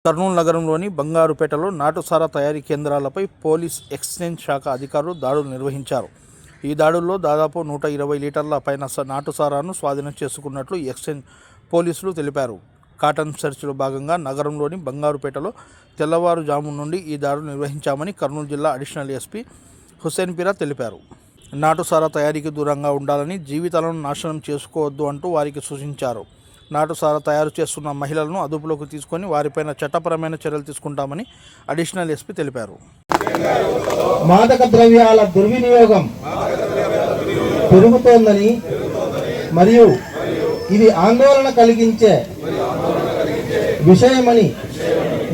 కర్నూలు నగరంలోని బంగారుపేటలో నాటుసారా తయారీ కేంద్రాలపై పోలీస్ ఎక్సైజ్ శాఖ అధికారులు దాడులు నిర్వహించారు. ఈ దాడుల్లో దాదాపు 120 లీటర్ల పైన నాటుసారాను స్వాధీనం చేసుకున్నట్లు ఎక్సైజ్ పోలీసులు తెలిపారు. కాటన్ సెర్చ్లో భాగంగా నగరంలోని బంగారుపేటలో తెల్లవారుజాము నుండి ఈ దాడులు నిర్వహించామని కర్నూలు జిల్లా అడిషనల్ ఎస్పీ హుస్సేన్పీరా తెలిపారు. నాటుసారా తయారీకి దూరంగా ఉండాలని, జీవితాలను నాశనం చేసుకోవద్దు అంటూ వారికి సూచించారు. నాటుసారా తయారు చేస్తున్న మహిళలను అదుపులోకి తీసుకొని వారిపైన చట్టపరమైన చర్యలు తీసుకుంటామని అడిషనల్ ఎస్పీ తెలిపారు. మాదక ద్రవ్యాల దుర్వినియోగం పెరుగుతోందని మరియు ఇది ఆందోళన కలిగించే విషయమని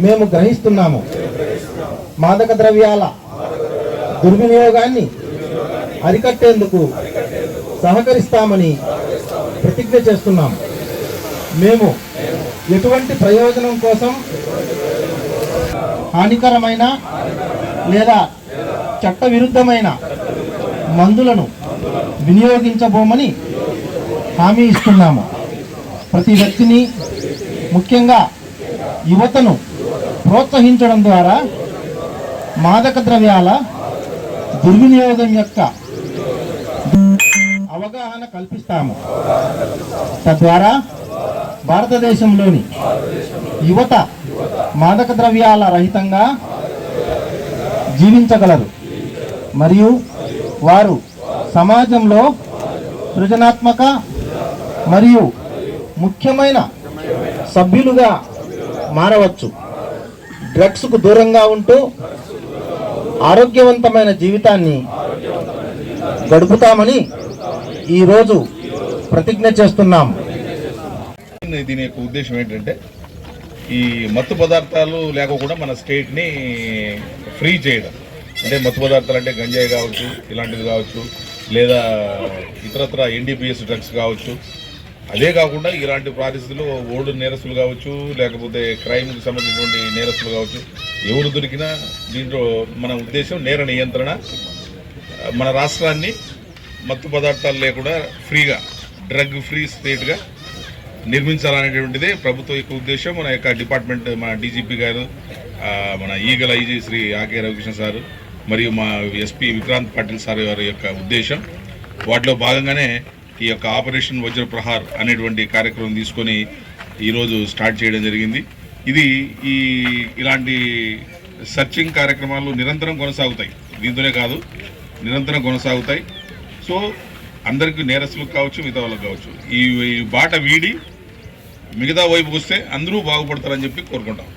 మేము గ్రహిస్తున్నాము. మాదక ద్రవ్యాల దుర్వినియోగాన్ని అరికట్టేందుకు సహకరిస్తామని ప్రతిజ్ఞ చేస్తున్నాము. మేము ఎటువంటి ప్రయోజనం కోసం హానికరమైన లేదా చట్టవిరుద్ధమైన మందులను వినియోగించబోమని హామీ ఇస్తున్నాము. ప్రతి వ్యక్తిని, ముఖ్యంగా యువతను ప్రోత్సహించడం ద్వారా మాదక ద్రవ్యాల దుర్వినియోగం యొక్క అవగాహన కల్పిస్తాము. తద్వారా భారతదేశంలోని యువత మాదక ద్రవ్యాల రహితంగా జీవించగలరు మరియు వారు సమాజంలో సృజనాత్మక మరియు ముఖ్యమైన సభ్యులుగా మారవచ్చు. డ్రగ్స్కు దూరంగా ఉంటూ ఆరోగ్యవంతమైన జీవితాన్ని గడుపుతామని ఈరోజు ప్రతిజ్ఞ చేస్తున్నాం. దీని యొక్క ఉద్దేశం ఏంటంటే, ఈ మత్తు పదార్థాలు లేకుండా మన స్టేట్ని ఫ్రీ చేయడం. అంటే మత్తు పదార్థాలు అంటే గంజాయి కావచ్చు, ఇలాంటివి కావచ్చు, లేదా ఇతరత్ర NDPS డ్రగ్స్ కావచ్చు. అదే కాకుండా ఇలాంటి పరిస్థితుల్లో ఓల్డ్ నేరస్తులు కావచ్చు, లేకపోతే క్రైమ్కి సంబంధించినటువంటి నేరస్తులు కావచ్చు, ఎవరు దొరికినా దీంట్లో మన ఉద్దేశం నేర నియంత్రణ, మన రాష్ట్రాన్ని మత్తు పదార్థాలు లేకుండా ఫ్రీగా, డ్రగ్ ఫ్రీ స్టేట్గా నిర్మించాలనేటువంటిదే ప్రభుత్వం యొక్క ఉద్దేశం. మన యొక్క డిపార్ట్మెంట్, మన DGP గారు, మన ఈగల IG శ్రీ ఆకే రవికృష్ణ సారు మరియు మా SP విక్రాంత్ పాటిల్ సార్ వారి యొక్క ఉద్దేశం. వాటిలో భాగంగానే ఈ యొక్క ఆపరేషన్ వజ్రప్రహార్ అనేటువంటి కార్యక్రమం తీసుకొని ఈరోజు స్టార్ట్ చేయడం జరిగింది. ఇది ఇలాంటి సర్చింగ్ కార్యక్రమాలు నిరంతరం కొనసాగుతాయి. దీంతోనే కాదు, నిరంతరం కొనసాగుతాయి. సో అందరికీ, నేరస్తులకు కావచ్చు, మిగతా వాళ్ళకి కావచ్చు, ఈ బాట వీడి మిగతా వైపుకి వస్తే అందరూ బాగుపడతారని చెప్పి కోరుకుంటాం.